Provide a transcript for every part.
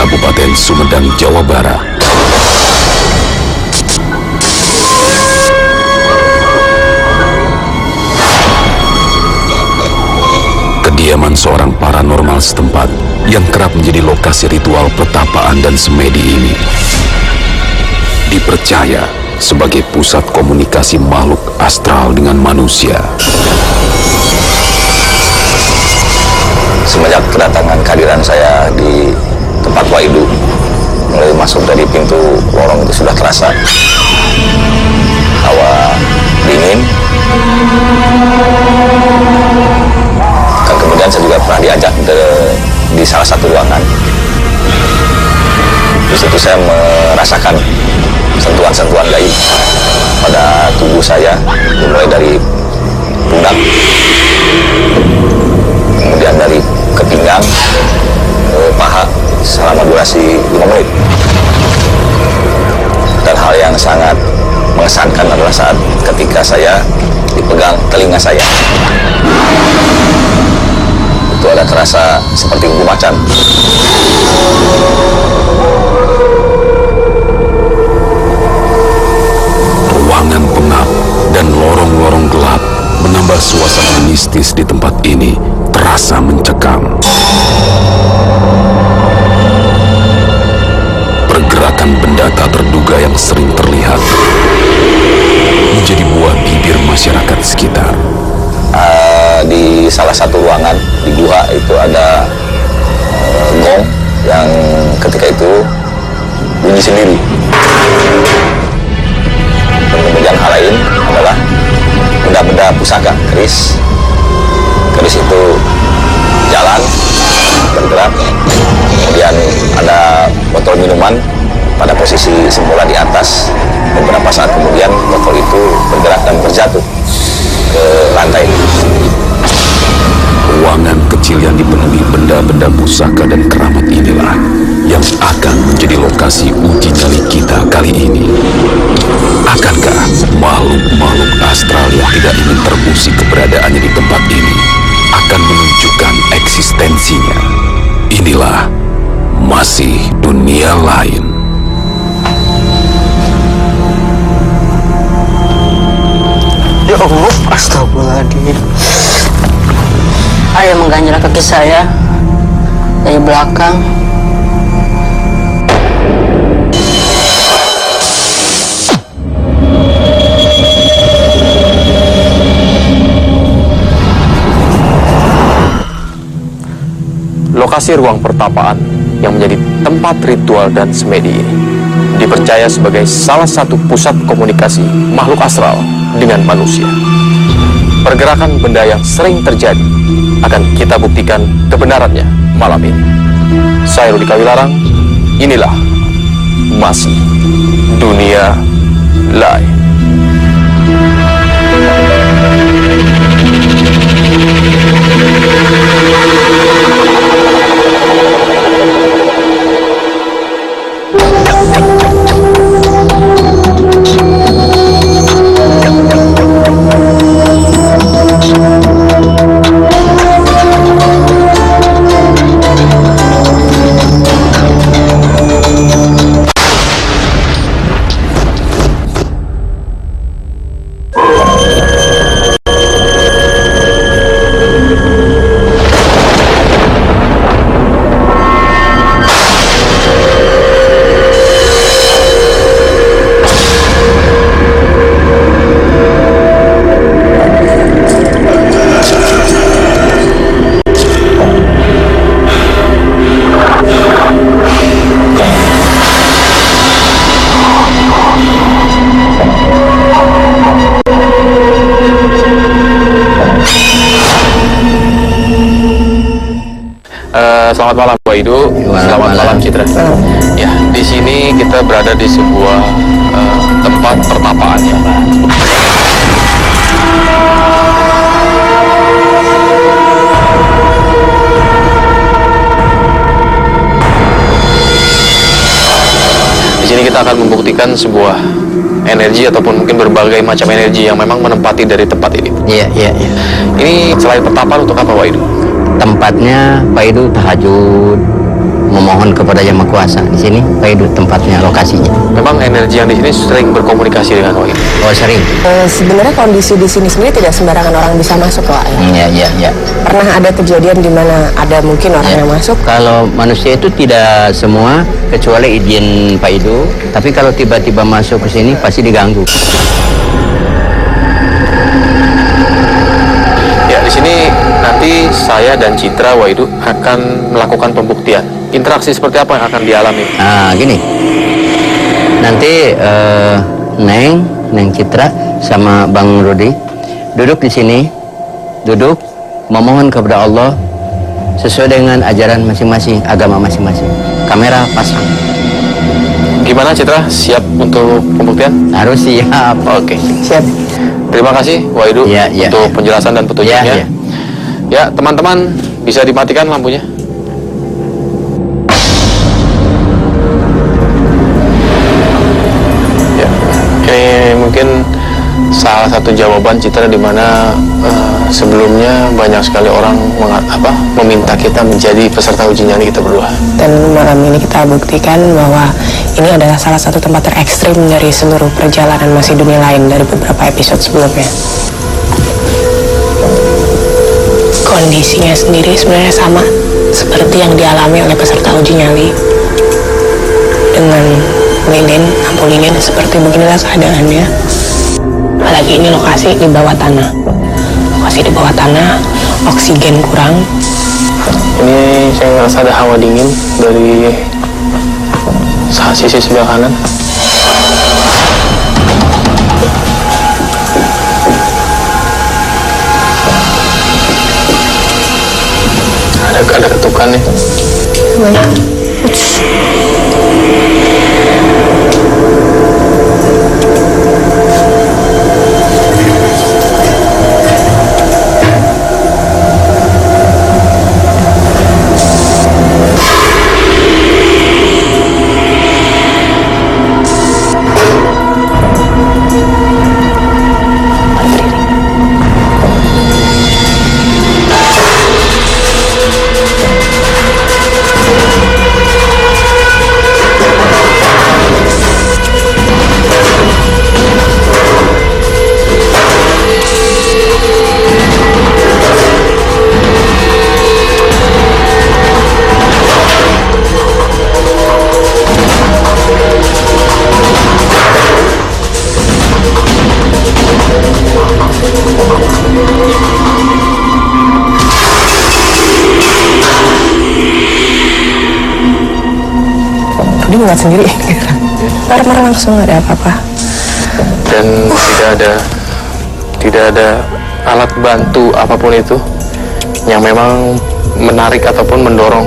Kabupaten Sumedang, Jawa Barat. Kediaman seorang paranormal setempat yang kerap menjadi lokasi ritual pertapaan dan semedi ini dipercaya sebagai pusat komunikasi makhluk astral dengan manusia. Semenjak kedatangan kehadiran saya di tempat Waidu, mulai masuk dari pintu lorong itu sudah terasa hawa dingin. Dan kemudian saya juga pernah diajak di salah satu ruangan. Di situ saya merasakan sentuhan-sentuhan gaib pada tubuh saya, mulai dari pundak, kemudian dari ke pinggang, ke paha selama durasi 5 menit. Dan hal yang sangat mengesankan adalah saat ketika saya dipegang telinga saya. Itu ada terasa seperti bumbu macan. Ruangan pengap dan lorong-lorong gelap menambah suasana mistis di tempat ini terasa mencekam. Pergerakan benda tak terduga yang sering terlihat menjadi buah bibir masyarakat sekitar. Di salah satu ruangan di gua itu ada gong yang ketika itu bunyi sendiri. Dan kemudian hal lain adalah benda-benda pusaka, keris. Keris itu jalan, bergerak. Kemudian ada botol minuman pada posisi semula di atas. Beberapa saat kemudian botol itu bergerak dan terjatuh ke lantai. Ruangan kecil yang dipenuhi benda-benda pusaka dan keramat inilah yang akan menjadi lokasi uji nyali kita kali ini. Akankah makhluk-makhluk astral yang tidak ingin terusik keberadaannya di tempat ini akan menunjukkan eksistensinya? Inilah masih dunia lain. Ya Allah, astagfirullahaladzim. Ada yang mengganjal kaki saya dari belakang. Lokasi ruang pertapaan yang menjadi tempat ritual dan semedi ini dipercaya sebagai salah satu pusat komunikasi makhluk astral dengan manusia. Pergerakan benda yang sering terjadi akan kita buktikan kebenarannya malam ini. Saya Rudi Kawilarang, inilah masih dunia lain. Selamat malam Waidu, selamat malam Citra. Ya, di sini kita berada di sebuah tempat pertapaan. Di sini kita akan membuktikan sebuah energi ataupun mungkin berbagai macam energi yang memang menempati dari tempat ini. Iya. Ini selain pertapaan untuk apa Waidu? Tempatnya Waidu tahajud, memohon memohon kepada Yang Maha Kuasa. Di sini Pak Idu tempatnya, lokasinya. Memang energi yang di sini sering berkomunikasi dengan Wahid. Oh, sering. Sebenarnya kondisi di sini sendiri tidak sembarangan orang bisa masuk, Pak. Iya. Pernah ada kejadian di mana ada mungkin orang yang masuk? Kalau manusia itu tidak semua, kecuali izin Pak Idu. Tapi kalau tiba-tiba masuk ke sini pasti diganggu. Ya, di sini nanti saya dan Citra Wahidu akan melakukan pembuktian. Interaksi seperti apa yang akan dialami? Gini. Nanti Neng Citra sama Bang Rudi duduk di sini, memohon kepada Allah sesuai dengan ajaran masing-masing, agama masing-masing. Kamera pasang. Gimana Citra? Siap untuk pembuktian? Harus siap. Oke. Siap. Terima kasih Wahidu untuk penjelasan dan petunjuknya. Ya, teman-teman bisa dimatikan lampunya. Ya, ini mungkin salah satu jawaban Citra di mana sebelumnya banyak sekali orang meminta kita menjadi peserta uji nyali kita berdua. Dan malam ini kita buktikan bahwa ini adalah salah satu tempat terekstrim dari seluruh perjalanan Masih Dunia Lain dari beberapa episode sebelumnya. Kondisinya sendiri sebenarnya sama seperti yang dialami oleh peserta uji nyali. Dengan lampu lilin seperti beginilah keadaannya. Apalagi ini lokasi di bawah tanah. Lokasi di bawah tanah, oksigen kurang. Ini saya ngerasa ada hawa dingin dari sisi sebelah kanan. Ada ketukan nih. Dia ngeliat sendiri. Marah-marah langsung, gak ada apa-apa. Dan tidak ada alat bantu apapun itu yang memang menarik ataupun mendorong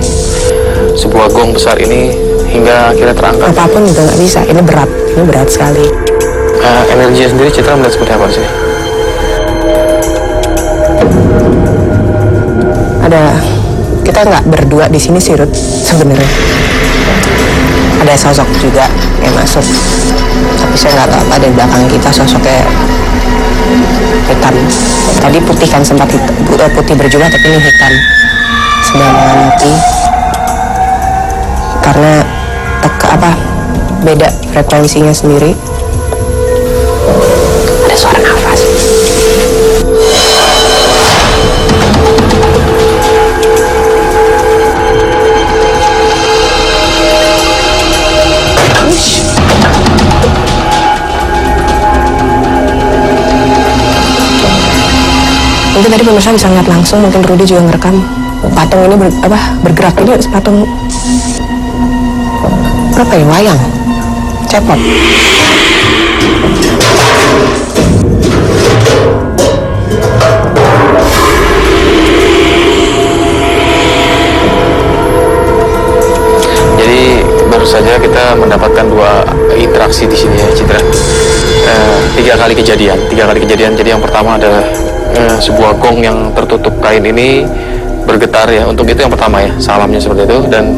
sebuah gong besar ini hingga akhirnya terangkat. Apapun juga nggak bisa. Ini berat sekali. Energinya sendiri Citra melihat seperti apa sih? Kita nggak berdua di sini sih, Ruth, sebenarnya. Ada sosok juga yang masuk, tapi saya nggak tahu apa di belakang kita sosoknya hitam. Tadi putih kan, sempat putih berjubah, tapi ini hitam. Sedang mengamati karena beda frekuensinya sendiri. Ada suara nafas. Mungkin tadi pemirsa bisa lihat langsung, mungkin Rudy juga ngerekam patung ini bergerak. Ini patung apa ya, wayang cepot. Jadi baru saja kita mendapatkan dua interaksi di sini ya Citra. Tiga kali kejadian. Jadi yang pertama adalah sebuah gong yang tertutup kain ini bergetar ya. Untuk itu yang pertama ya, salamnya seperti itu. Dan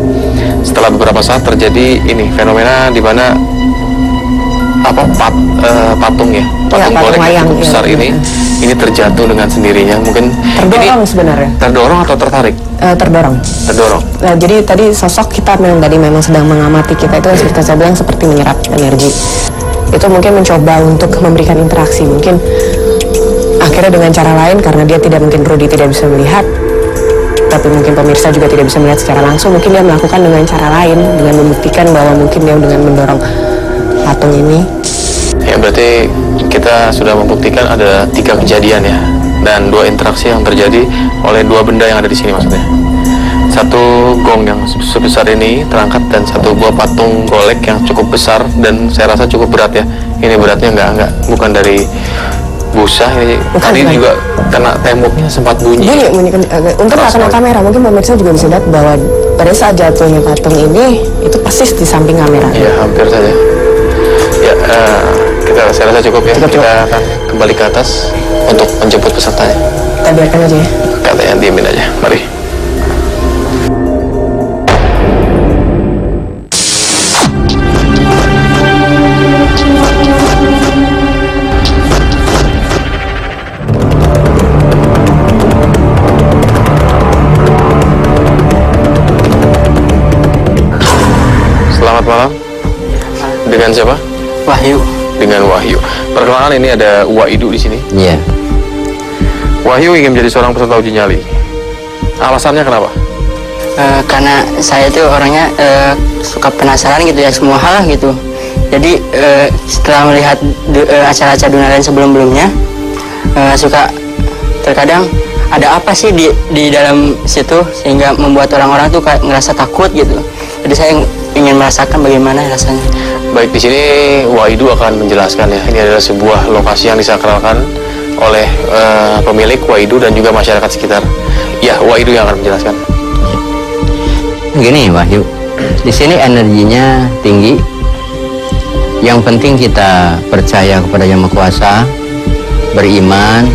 setelah beberapa saat terjadi ini fenomena di mana patung ya, patung golek yang wayang, cukup besar iya. ini terjatuh dengan sendirinya. Mungkin Terdorong ini sebenarnya. terdorong atau tertarik? Terdorong. Nah, jadi tadi sosok kita memang sedang mengamati kita itu kan seperti saya bilang seperti menyerap energi. Itu mungkin mencoba untuk memberikan interaksi. Mungkin akhirnya dengan cara lain karena dia tidak mungkin Rudy tidak bisa melihat, tapi mungkin pemirsa juga tidak bisa melihat secara langsung. Mungkin dia melakukan dengan cara lain dengan membuktikan bahwa mungkin dia dengan mendorong patung ini. Ya berarti kita sudah membuktikan ada 3 kejadian ya, dan 2 interaksi yang terjadi oleh 2 benda yang ada di sini maksudnya. 1 gong yang sebesar ini terangkat dan 1 buah patung golek yang cukup besar dan saya rasa cukup berat ya. Ini beratnya enggak bukan dari busa ini. Tadi juga kena temboknya sempat bunyi. Untuk nggak kena kamera, mungkin pemirsa juga bisa lihat bahwa pada saat jatuhnya patung ini itu persis di samping kamera. Iya hampir saja. Ya saya rasa cukup ya. Kita akan kembali ke atas untuk menjemput pesertanya. Kita biarkan aja ya. Katanya diemin aja. Mari. Selamat malam. Dengan siapa? Wahyu. Dengan Wahyu. Perkenalkan ini ada Waidu di sini. Iya. Wahyu ingin menjadi seorang peserta uji nyali. Alasannya kenapa? Karena saya itu orangnya suka penasaran gitu ya semua hal gitu. Jadi setelah melihat acara-acara dunia lain sebelum-belumnya, suka terkadang ada apa sih di dalam situ sehingga membuat orang-orang tuh kayak ngerasa takut gitu. Jadi saya ingin merasakan bagaimana rasanya. Baik, di sini Waidu akan menjelaskan ya. Ini adalah sebuah lokasi yang disakralkan oleh pemilik Waidu dan juga masyarakat sekitar. Ya, Waidu yang akan menjelaskan. Gini Wahyu, di sini energinya tinggi. Yang penting kita percaya kepada Yang Maha Kuasa, beriman,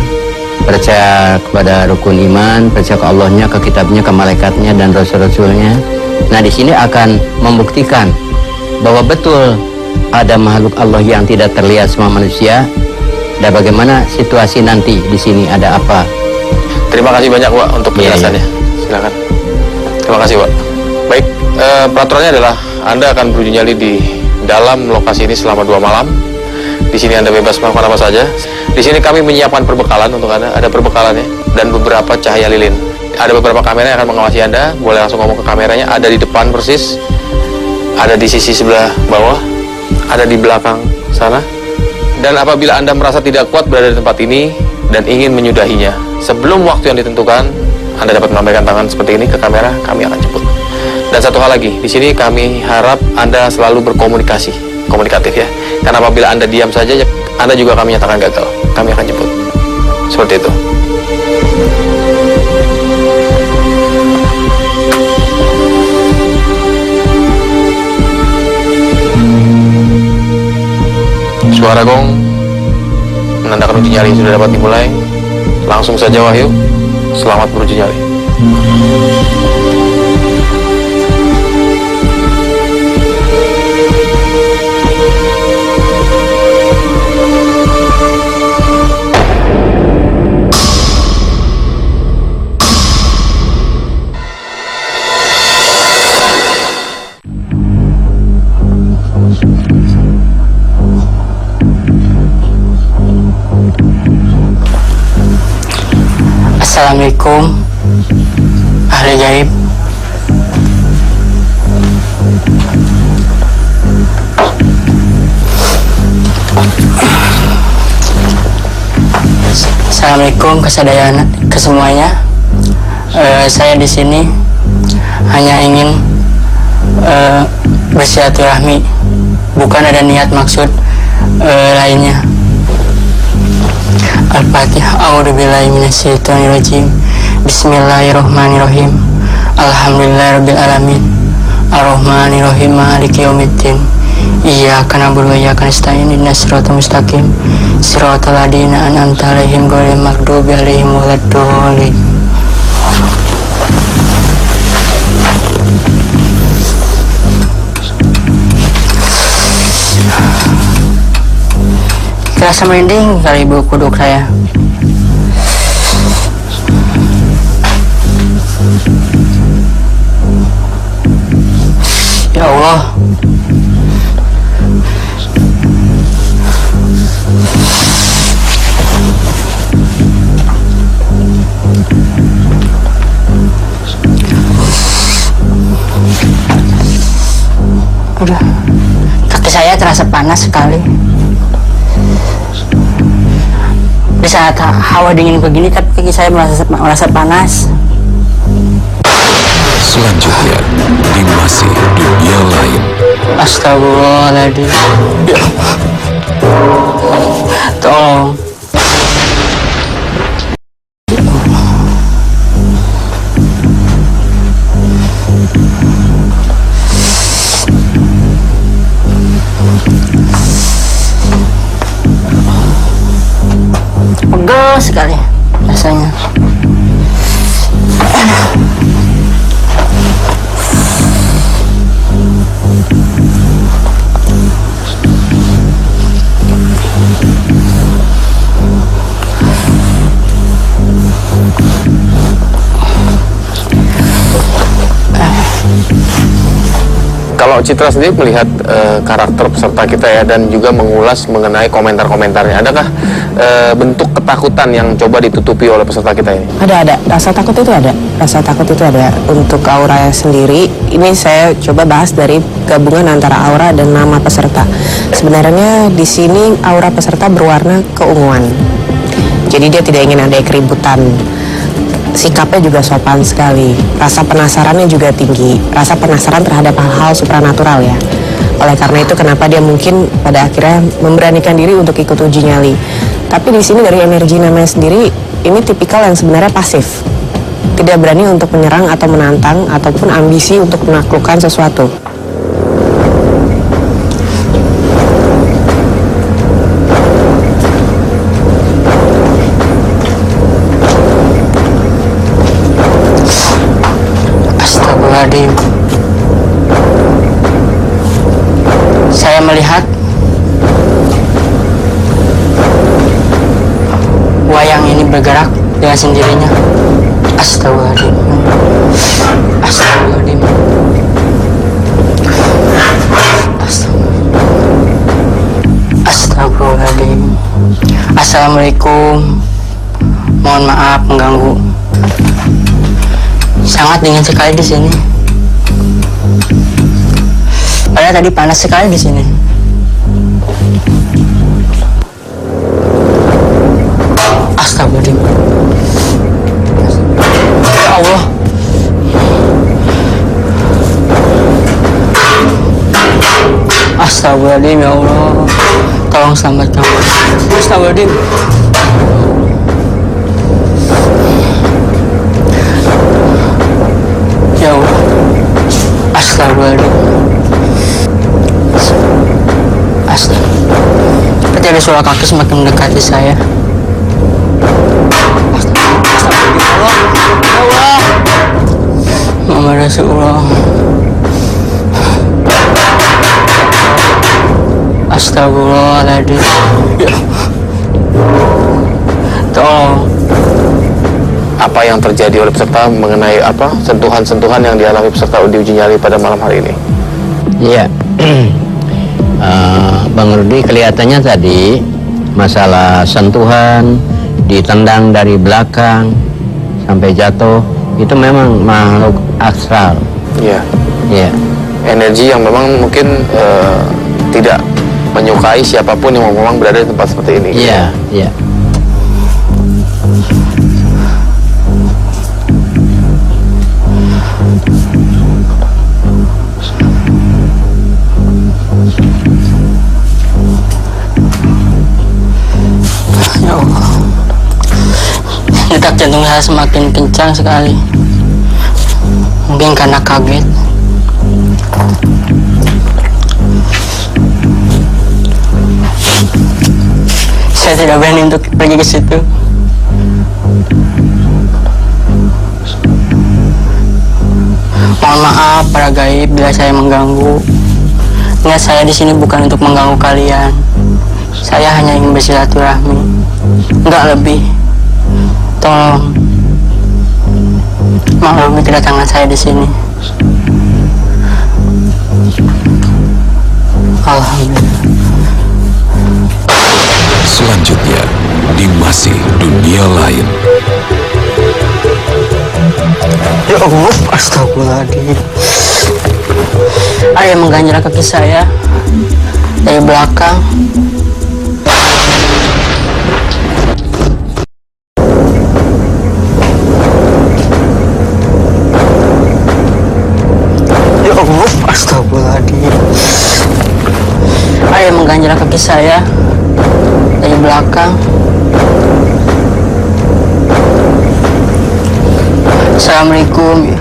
percaya kepada rukun iman, percaya ke Allahnya, ke kitabnya, ke malaikatnya dan rasul-rasulnya. Nah di sini akan membuktikan bahwa betul ada makhluk Allah yang tidak terlihat sama manusia. Dan bagaimana situasi nanti di sini ada apa? Terima kasih banyak Wak untuk penjelasannya. Silakan. Terima kasih Wak. Baik, peraturannya adalah Anda akan beruji nyali di dalam lokasi ini selama 2 malam. Di sini Anda bebas melakukan apa saja. Di sini kami menyiapkan perbekalan untuk Anda. Ada perbekalannya dan beberapa cahaya lilin. Ada beberapa kamera yang akan mengawasi Anda. Boleh langsung ngomong ke kameranya. Ada di depan persis, ada di sisi sebelah bawah, ada di belakang sana. Dan apabila Anda merasa tidak kuat berada di tempat ini dan ingin menyudahinya, sebelum waktu yang ditentukan, Anda dapat melambaikan tangan seperti ini ke kamera. Kami akan jemput. Dan satu hal lagi, di sini kami harap Anda selalu berkomunikasi, komunikatif ya. Karena apabila Anda diam saja, Anda juga kami nyatakan gagal. Kami akan jemput. Seperti itu. Suara gong menandakan uji nyali sudah dapat dimulai. Langsung saja Wahyu, selamat beruji nyali. Assalamualaikum ahli gaib. Assalamualaikum kesemuanya. Saya di sini hanya ingin bersilaturahmi, bukan ada niat maksud lainnya. Al-Fatihah. A'udzubillahi minasyaitonirrajim. Bismillahirrahmanirrahim. Alhamdulillahirabbil alamin. Arrahmanirrahim. Maliki yaumiddin. Iyyaka na'budu wa iyyaka nasta'in. Ihdinas siratal mustaqim. Siratal ladzina an'amta 'alaihim ghairil maghdubi 'alaihim waladdallin. Rasa merinding kali bulu kuduk saya. Ya Allah. Udah, kaki saya terasa panas sekali. Di saat hawa dingin begini, tapi kaki saya merasa panas. Selanjutnya, di masih dunia lain. Astagfirullahaladzim. Ya. Tolong. Pegel sekali rasanya. Kalau Citra sendiri melihat karakter peserta kita ya, dan juga mengulas mengenai komentar-komentarnya, adakah bentuk ketakutan yang coba ditutupi oleh peserta kita ini? Ada. Rasa takut itu ada. Rasa takut itu ada. Untuk aura sendiri, ini saya coba bahas dari gabungan antara aura dan nama peserta. Sebenarnya di sini aura peserta berwarna keunguan. Jadi dia tidak ingin ada keributan. Sikapnya juga sopan sekali. Rasa penasarannya juga tinggi. Rasa penasaran terhadap hal-hal supranatural ya. Oleh karena itu kenapa dia mungkin pada akhirnya memberanikan diri untuk ikut uji nyali. Tapi di sini dari energi namanya sendiri, ini tipikal yang sebenarnya pasif. Tidak berani untuk menyerang atau menantang ataupun ambisi untuk menaklukkan sesuatu. Astagfirullahaladzim. Saya melihat wayang ini bergerak dengan sendirinya. Astagfirullahaladzim. Astagfirullahaladzim. Astagfirullahaladzim. Assalamualaikum. Mohon maaf mengganggu. Sangat dingin sekali di sini. Padahal tadi panas sekali di sini. Astagfirullahaladzim. Ya Allah. Astagfirullahaladzim, ya Allah. Tolong selamatkan. Astagfirullahaladzim. Ya Allah. Astagfirullahaladzim. Astagfirullahaladzim. Seperti ada suara kaki semakin mendekati saya. Muhammad Rasulullah. Astagfirullahaladzim. Ya. Tolong. Apa yang terjadi oleh peserta mengenai apa sentuhan-sentuhan yang dialami peserta uji nyali pada malam hari ini? Iya. Bang Rudi, kelihatannya tadi masalah sentuhan, ditendang dari belakang sampai jatuh, itu memang makhluk astral. Iya. Iya. Energi yang memang mungkin tidak menyukai siapapun yang memang berada di tempat seperti ini. Iya, iya. Ya Allah. Detak jantung saya semakin kencang sekali. Mungkin karena kaget. Saya tidak berani untuk pergi ke situ. Mohon maaf para gaib bila saya mengganggu. Ingat, saya di sini bukan untuk mengganggu kalian. Saya hanya ingin bersilaturahmi, nggak lebih. Tolong maklumi kedatangan saya di sini. Alhamdulillah. Selanjutnya, di masih dunia lain. Ya Allah, astagfirullahaladzim. Ada yang mengganjal kaki saya dari belakang. Ya Allah, astagfirullahaladzim. Ada yang mengganjal kaki saya dari belakang. Assalamualaikum.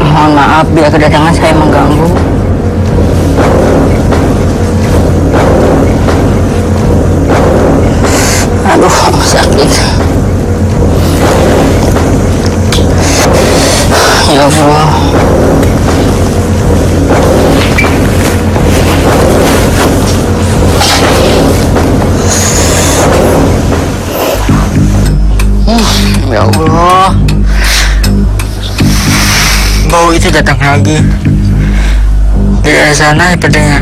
Mohon maaf bila kedatangan saya mengganggu. Aduh, sakit. Ya Allah. Ya Allah. Bau itu datang lagi. Di daerah sana sepertinya.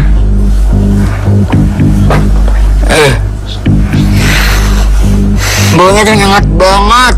Baunya tuh nyengat banget.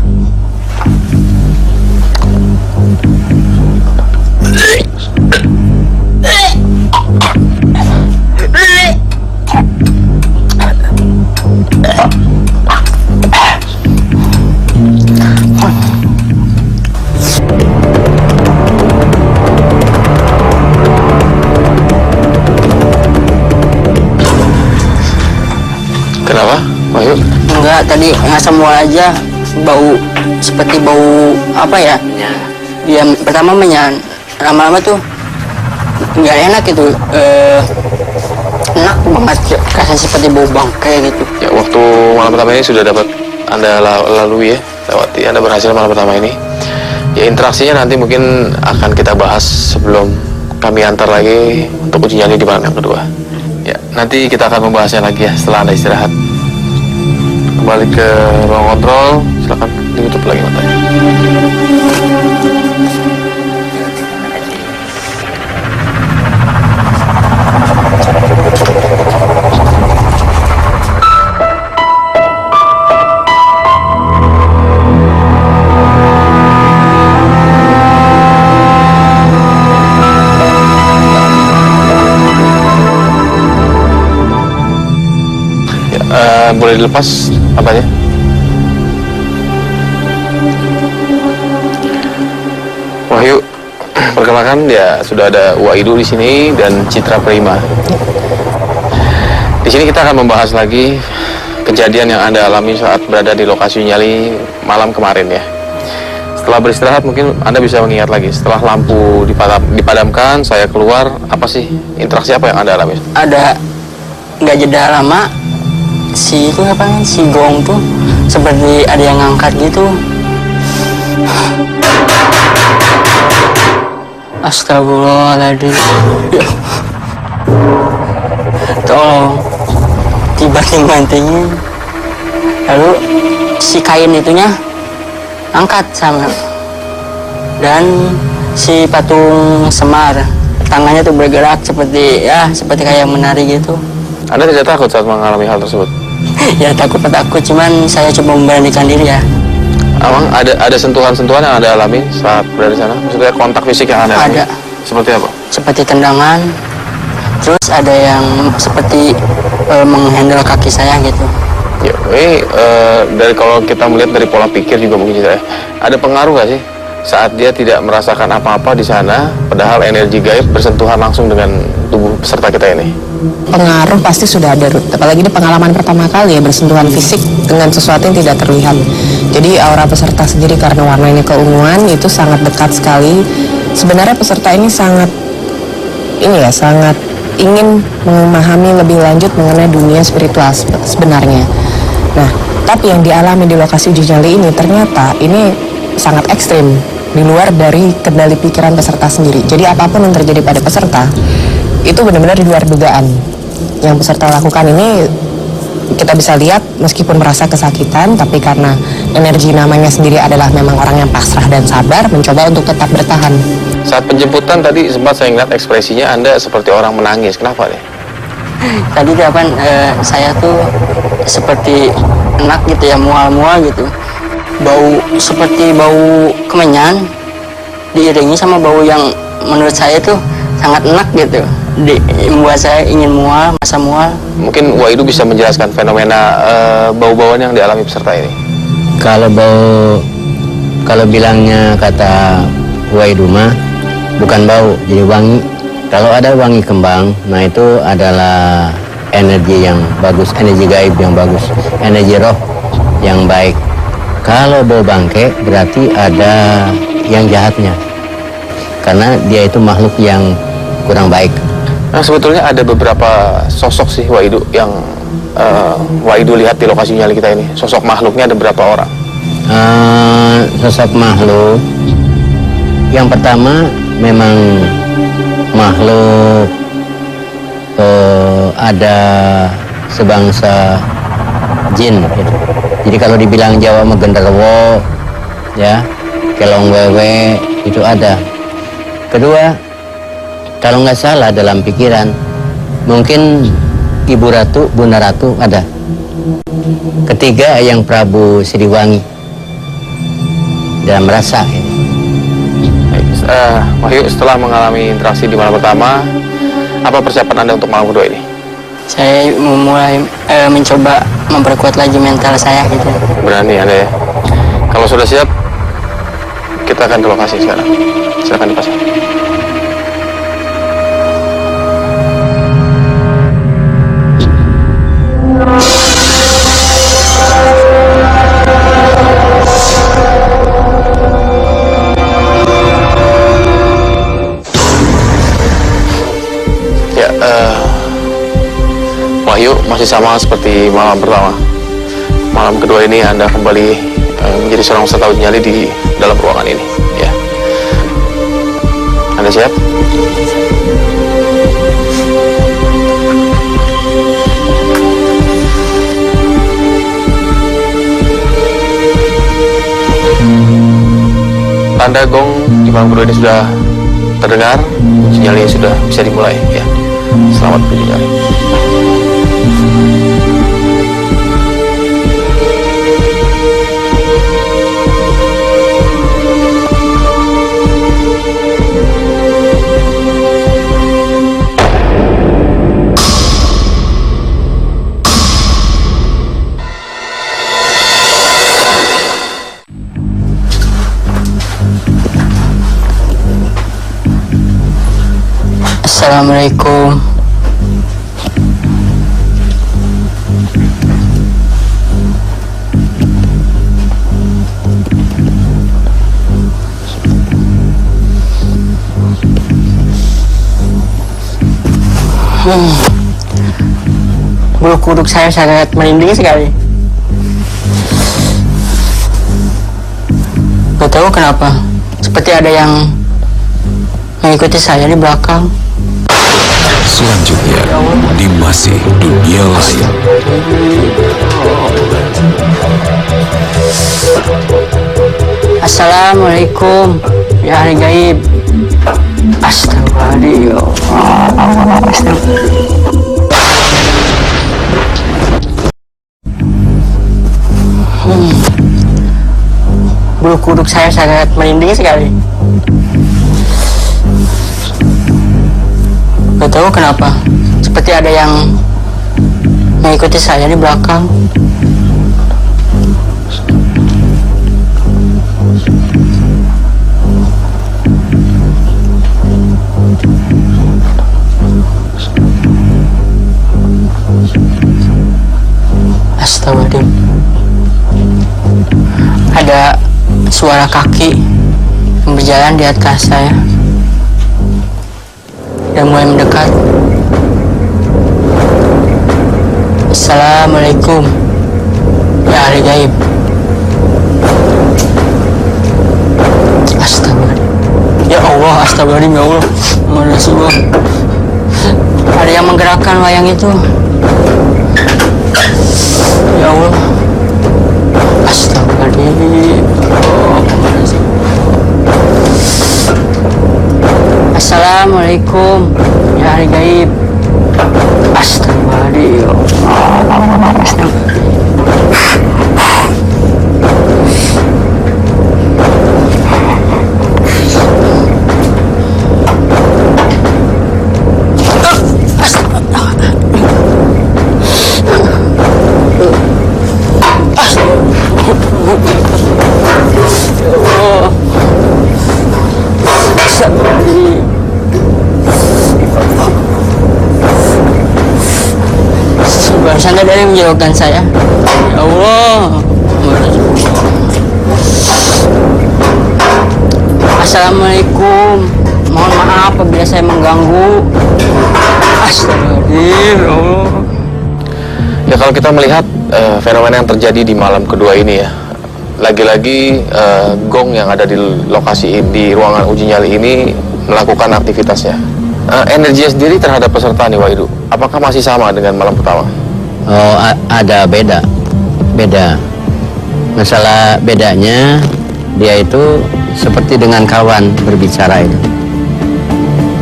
Kenapa, Wahyu? Enggak, tadi ngasam mual aja. Bau, seperti bau apa ya? Ya pertama menyan, lama-lama tuh nggak enak gitu. Enak banget, rasanya seperti bau bangkai gitu. Ya, waktu malam pertama ini sudah dapat Anda lalui ya, lewati. Anda berhasil malam pertama ini. Ya, interaksinya nanti mungkin akan kita bahas sebelum kami antar lagi untuk uji nyali di malam yang kedua. Ya, nanti kita akan membahasnya lagi ya setelah Anda istirahat. Kembali ke ruang kontrol, silakan ditutup lagi matanya. Boleh dilepas apanya? Wahyu, perkenalkan ya sudah ada Waidu di sini dan Citra Prima. Di sini kita akan membahas lagi kejadian yang Anda alami saat berada di lokasi nyali malam kemarin ya. Setelah beristirahat mungkin Anda bisa mengingat lagi. Setelah lampu dipadamkan, saya keluar, apa sih interaksi apa yang Anda alami? Ada nggak jeda lama. Si itu apa nih, si gong tuh seperti ada yang ngangkat gitu. Astagfirullahaladzim. Tolong dibanting-bantingin. Lalu si kain itunya angkat sama. Dan si patung Semar tangannya tuh bergerak seperti kayak menari gitu. Anda tidak takut saat mengalami hal tersebut? Ya takut, cuman saya coba memberanikan diri ya. Emang ada sentuhan-sentuhan yang Anda alami saat berada di sana? Maksudnya kontak fisik yang Anda alami? Ada. Seperti apa? Seperti tendangan, terus ada yang seperti menghandle kaki saya gitu. Ya, ini dari kalau kita melihat dari pola pikir juga mungkin saya ada pengaruh nggak sih saat dia tidak merasakan apa-apa di sana, padahal energi gaib bersentuhan langsung dengan tubuh peserta kita ini? Pengaruh pasti sudah ada, Ruth. Apalagi ini pengalaman pertama kali ya bersentuhan fisik dengan sesuatu yang tidak terlihat. Jadi aura peserta sendiri karena warnanya keunguan itu sangat dekat sekali. Sebenarnya peserta ini sangat ingin memahami lebih lanjut mengenai dunia spiritual sebenarnya. Nah, tapi yang dialami di lokasi uji nyali ini ternyata ini sangat ekstrim, di luar dari kendali pikiran peserta sendiri. Jadi apapun yang terjadi pada peserta itu benar-benar di luar dugaan. Yang peserta lakukan ini Kita bisa lihat meskipun merasa kesakitan, tapi karena energi namanya sendiri adalah memang orang yang pasrah dan sabar, mencoba untuk tetap bertahan. Saat penjemputan tadi sempat saya ngeliat ekspresinya Anda seperti orang menangis. Kenapa nih? Tadi kapan saya tuh seperti enak gitu ya, mual-mual gitu. Bau seperti bau kemenyan diiringi sama bau yang menurut saya tuh sangat enak gitu. Membuat saya ingin mual, masa mual. Mungkin Waidu bisa menjelaskan fenomena bau-bauan yang dialami peserta ini. Kalau bilangnya kata Waidu mah bukan bau, jadi wangi. Kalau ada wangi kembang, nah itu adalah energi yang bagus, energi gaib yang bagus, energi roh yang baik. Kalau bau bangke berarti ada yang jahatnya, karena dia itu makhluk yang kurang baik. Nah, sebetulnya ada beberapa sosok sih Waidu yang Waidu lihat di lokasi nyali kita ini. Sosok makhluknya ada berapa orang? Sosok makhluk yang pertama memang makhluk ada sebangsa jin gitu. Jadi kalau dibilang Jawa mah genderuwo ya, kelong wewe itu ada. Kedua, kalau nggak salah dalam pikiran mungkin Ibu Ratu, Bunda Ratu ada. Ketiga yang Prabu Siliwangi dalam rasa ini. Wahyu, setelah mengalami interaksi di malam pertama, apa persiapan Anda untuk malam kedua ini? Saya mulai mencoba memperkuat lagi mental saya gitu. Berani Anda ya? Kalau sudah siap, kita akan ke lokasi sekarang. Silakan dipasang. Wahyu, masih sama seperti malam pertama. Malam kedua ini Anda kembali menjadi seorang peserta uji nyali di dalam ruangan ini. Ya, Anda siap? Tanda gong di malam kedua ini sudah terdengar, uji nyali sudah bisa dimulai. Ya, selamat beruji nyali. Assalamualaikum. Bulu kuduk saya sangat merinding sekali. Gak tahu kenapa, seperti ada yang mengikuti saya di belakang. Selanjutnya, di masih dunia lain. Assalamualaikum, ya ahli gaib. Astagfirullahaladzim. Bulu kuduk saya sangat merinding sekali. Gak tahu kenapa, seperti ada yang mengikuti saya di belakang. Astagfirullahaladzim. Ada suara kaki yang berjalan di atas saya dan mulai mendekat. Assalamualaikum, ya ahli gaib. Astagfirullahaladzim. Ya Allah, astagfirullahaladzim, ya Allah. Muhammad Rasulullah. Ada yang menggerakkan wayang itu. Ya Allah. Astagfirullahaladzim. Assalamualaikum ya ahli gaib. Astagfirullahaladzim. Barusan ada yang menjauhkan saya. Ya Allah. Assalamualaikum. Mohon maaf apabila saya mengganggu. Astagfirullahaladzim. Ya Allah. Ya kalau kita melihat fenomena yang terjadi di malam kedua ini ya, lagi-lagi gong yang ada di lokasi di ruangan uji nyali ini melakukan aktivitasnya. Energinya sendiri terhadap peserta nih Waidu, apakah masih sama dengan malam pertama? Oh, ada beda. Masalah bedanya dia itu seperti dengan kawan berbicara itu.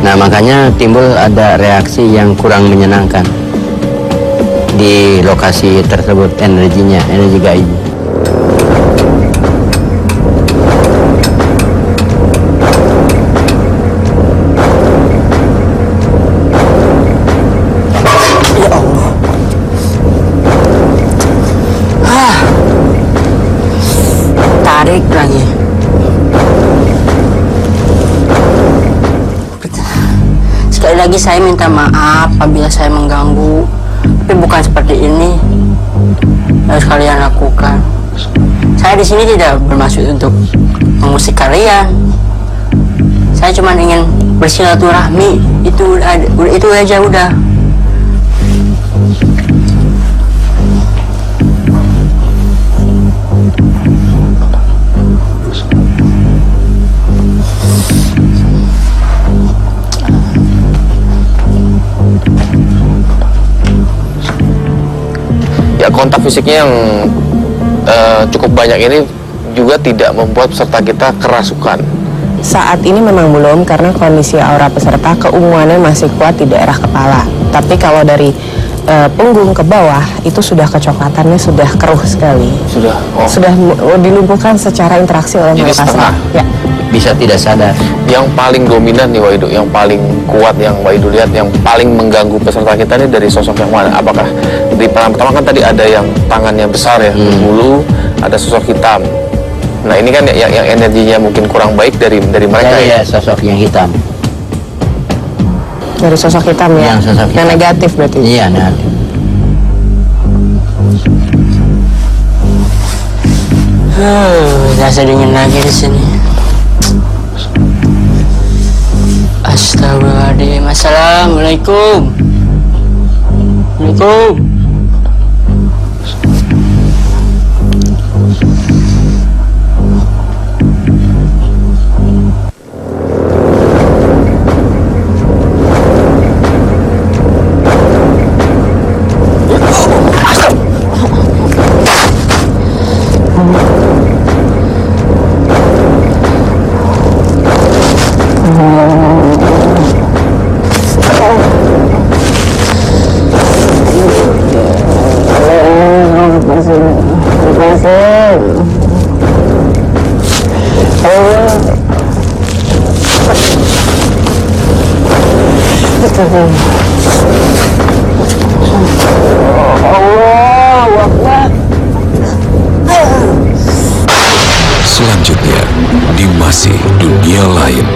Nah, makanya timbul ada reaksi yang kurang menyenangkan di lokasi tersebut, energi gaib. Tarik lagi. Sekali lagi saya minta maaf apabila saya mengganggu, tapi bukan seperti ini harus kalian lakukan. Saya di sini tidak bermaksud untuk mengusik kalian. Saya cuma ingin bersilaturahmi, itu aja udah. Ya kontak fisiknya yang cukup banyak ini juga tidak membuat peserta kita kerasukan. Saat ini memang belum, karena kondisi aura peserta keunguannya masih kuat di daerah kepala. Tapi kalau dari punggung ke bawah itu sudah kecoklatannya sudah keruh sekali. Sudah dilumpuhkan secara interaksi oleh makhluk astral. Ya. Bisa tidak sadar. Yang paling dominan nih Waidu, yang paling kuat yang Waidu lihat, yang paling mengganggu peserta kita ini dari sosok yang mana? Apakah di pertama kan tadi ada yang tangannya besar ya, berbulu, ada sosok hitam. Nah ini kan yang energinya mungkin kurang baik dari mereka ya, sosok yang hitam. Dari sosok hitam ya. Yang sosok hitam. Yang negatif berarti. Iya, negatif. Rasa dingin lagi di sini. Astagfirullahaladzim. Assalamualaikum. Waalaikumsalam. Selanjutnya, di masih dunia lain.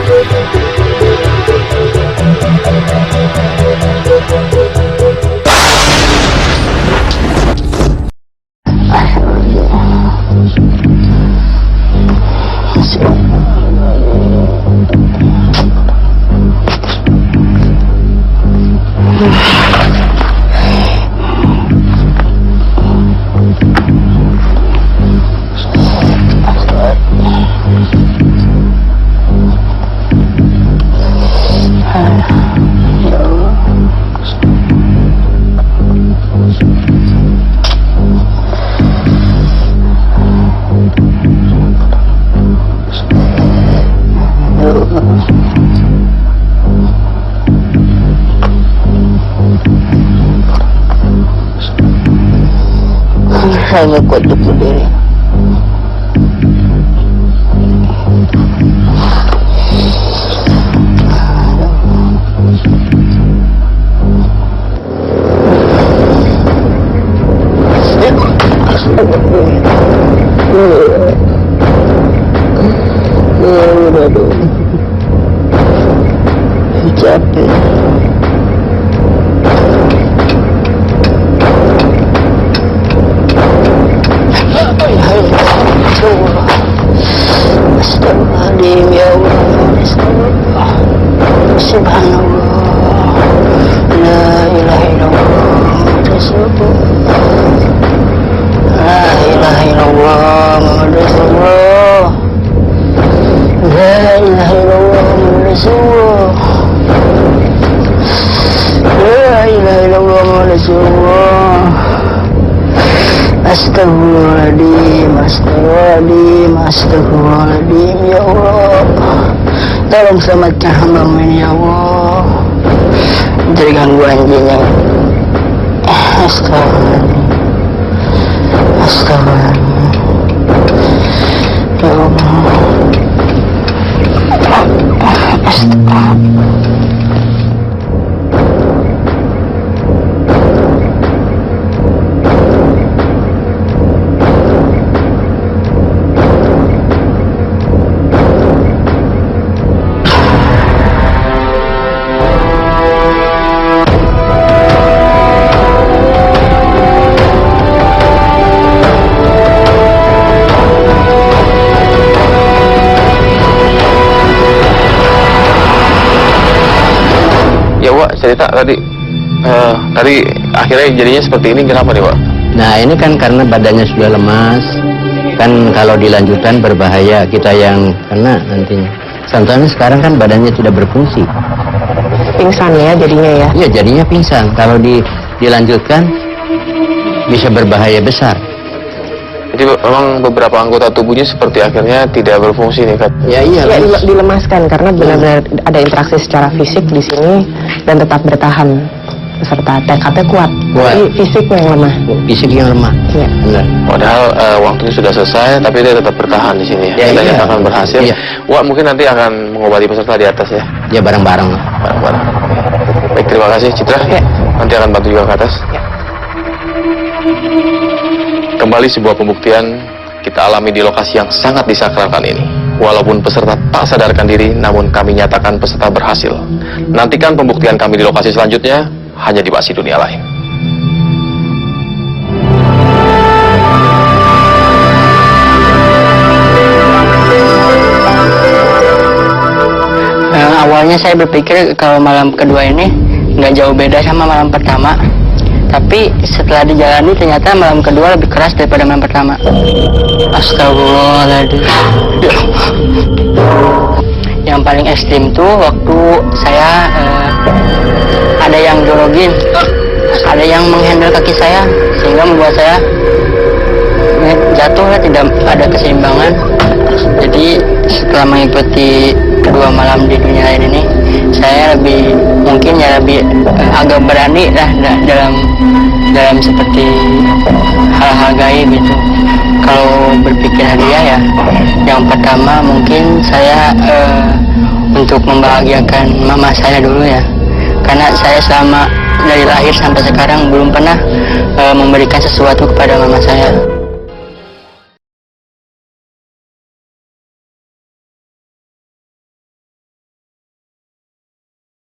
Saya nggak kuat untuk berdiri. Udah dong. Capek. Astagfirullahaladzim, ya Allah. Astagfirullah. Subhanallah. La ilaha illallah. Rasulullah. La ilaha illallah. Muhammad Rasulullah. La ilaha illallah. Muhammad Rasulullah. La ilaha illallah. Muhammad Rasulullah. Astagfirullahaladzim, astagfirullahaladzim, astagfirullahaladzim, ya Allah. Tolong selamatkan hamba-Mu ini, ya Allah, dari gangguan jin yang astagfirullahaladzim, astagfirullahaladzim, ya Allah. Astagfirullahaladzim. Cerita tadi akhirnya jadinya seperti ini, kenapa nih Pak? Nah ini kan karena badannya sudah lemas, kan kalau dilanjutkan berbahaya kita yang kena nantinya. Contohnya sekarang kan badannya tidak berfungsi. Pingsan ya jadinya ya? Iya jadinya pingsan, kalau dilanjutkan bisa berbahaya besar. Jadi memang beberapa anggota tubuhnya seperti akhirnya tidak berfungsi nih kan? Ya iya. Ya, dilemaskan karena benar-benar ada interaksi secara fisik di sini dan tetap bertahan serta tekadnya kuat. Tapi fisiknya yang lemah. Fisik yang lemah. Iya. Benar. Padahal waktunya sudah selesai, tapi dia tetap bertahan di sini. Ya, Kita iya. nyatakan berhasil. Iya. Wak mungkin nanti akan mengobati peserta di atas ya. Ya bareng-bareng. Bareng-bareng. Baik, terima kasih Citra. Ya. Nanti akan bantu juga ke atas. Ya. Kembali sebuah pembuktian kita alami di lokasi yang sangat disakralkan ini. Walaupun peserta tak sadarkan diri, namun kami nyatakan peserta berhasil. Nantikan pembuktian kami di lokasi selanjutnya, hanya di Basi Dunia Lain. Awalnya saya berpikir kalau malam kedua ini nggak jauh beda sama malam pertama. Tapi setelah dijalani ternyata malam kedua lebih keras daripada malam pertama. Astagfirullahaladzim. Yang paling ekstrim tuh waktu saya ada yang jorogin, ada yang menghandle kaki saya sehingga membuat saya jatuh, tidak ada keseimbangan. Jadi setelah mengikuti kedua malam di dunia lain ini, saya lebih mungkin ya lebih agak berani lah dalam seperti hal-hal gaib gitu. Kalau berpikir hadiah ya, yang pertama mungkin saya untuk membahagiakan mama saya dulu ya, karena saya selama dari lahir sampai sekarang belum pernah memberikan sesuatu kepada mama saya.